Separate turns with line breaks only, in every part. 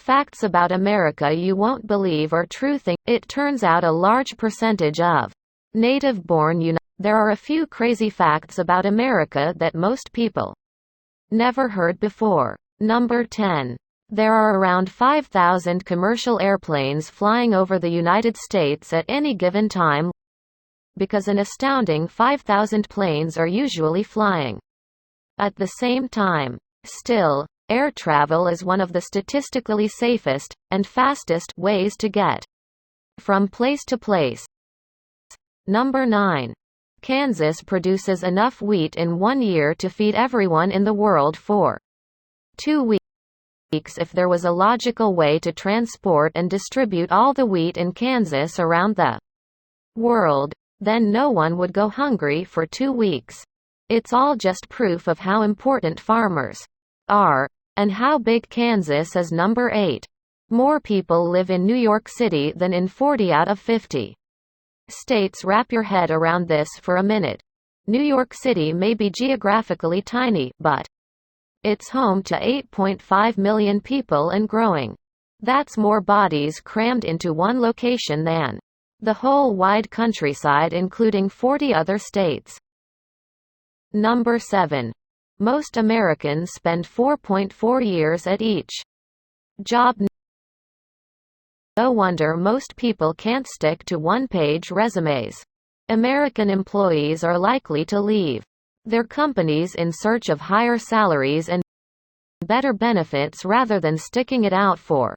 Facts about America you won't believe are true things. It turns out a large percentage of native-born There are a few crazy facts about America that most people never heard before. Number 10. There are around 5,000 commercial airplanes flying over the United States at any given time, because an astounding 5,000 planes are usually flying at the same time. Still, air travel is one of the statistically safest and fastest ways to get from place to place. Number 9. Kansas produces enough wheat in 1 year to feed everyone in the world for 2 weeks. If there was a logical way to transport and distribute all the wheat in Kansas around the world, then no one would go hungry for 2 weeks. It's all just proof of how important farmers are, and how big Kansas is. Number 8. More people live in New York City than in 40 out of 50 states. Wrap your head around this for a minute. New York City may be geographically tiny, but it's home to 8.5 million people and growing. That's more bodies crammed into one location than the whole wide countryside, including 40 other states. Number 7. Most Americans spend 4.4 years at each job. No wonder most people can't stick to one-page resumes. American employees are likely to leave their companies in search of higher salaries and better benefits rather than sticking it out for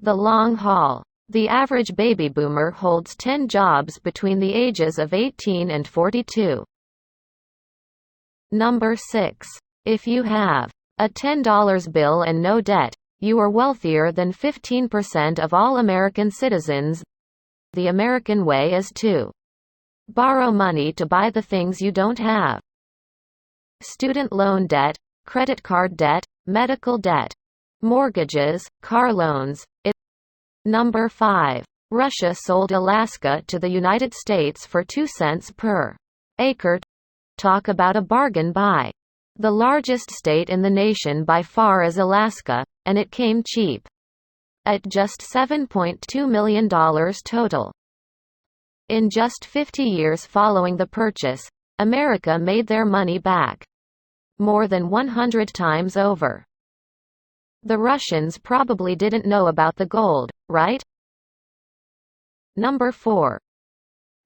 the long haul. The average baby boomer holds 10 jobs between the ages of 18 and 42. Number 6. If you have a $10 bill and no debt, you are wealthier than 15% of all American citizens. The American way is to borrow money to buy the things you don't have. Student loan debt, credit card debt, medical debt, mortgages, car loans. Number 5. Russia sold Alaska to the United States for 2 cents per acre. Talk about a bargain buy. The largest state in the nation by far is Alaska, and it came cheap. At just $7.2 million total. In just 50 years following the purchase, America made their money back more than 100 times over. The Russians probably didn't know about the gold, right? Number 4.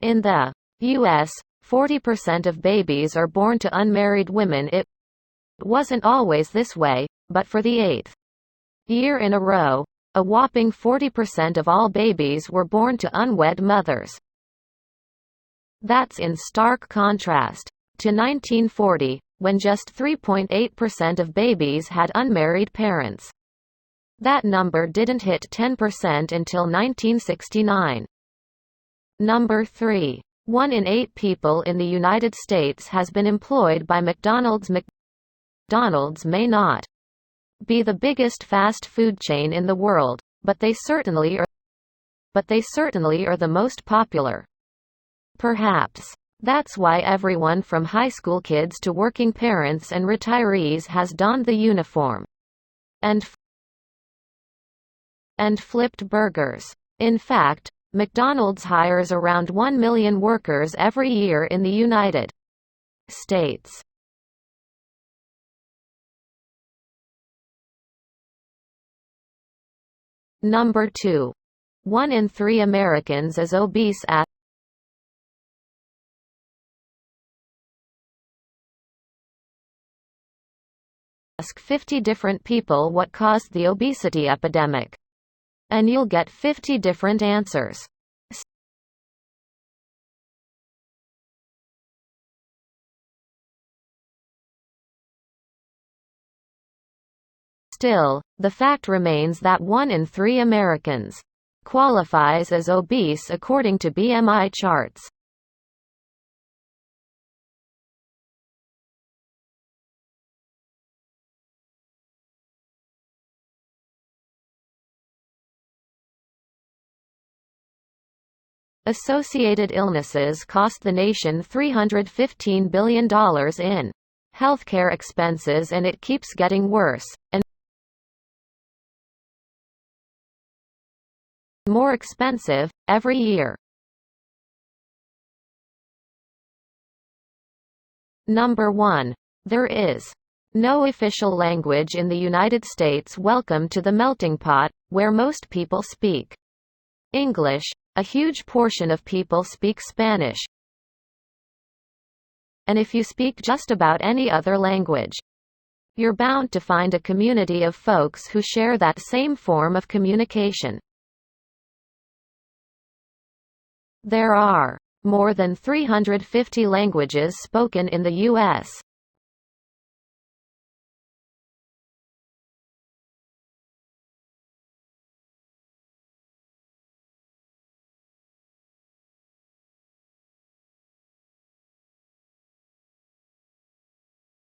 In the U.S., 40% of babies are born to unmarried women. It wasn't always this way, but for the 8th year in a row, a whopping 40% of all babies were born to unwed mothers. That's in stark contrast to 1940, when just 3.8% of babies had unmarried parents. That number didn't hit 10% until 1969. Number 3. 1 in 8 people in the United States has been employed by McDonald's. McDonald's may not be the biggest fast food chain in the world, but they certainly are the most popular. Perhaps that's why everyone from high school kids to working parents and retirees has donned the uniform and flipped burgers. In fact, McDonald's hires around 1 million workers every year in the United States. Number 2. 1 in 3 Americans is obese. Ask 50 different people what caused the obesity epidemic, and you'll get 50 different answers. Still, the fact remains that 1 in 3 Americans qualifies as obese according to BMI charts. Associated illnesses cost the nation $315 billion in healthcare expenses, and it keeps getting worse. And more expensive, every year. Number 1. There is no official language in the United States. Welcome to the melting pot, where most people speak English. A huge portion of people speak Spanish. And if you speak just about any other language, you're bound to find a community of folks who share that same form of communication. There are more than 350 languages spoken in the U.S.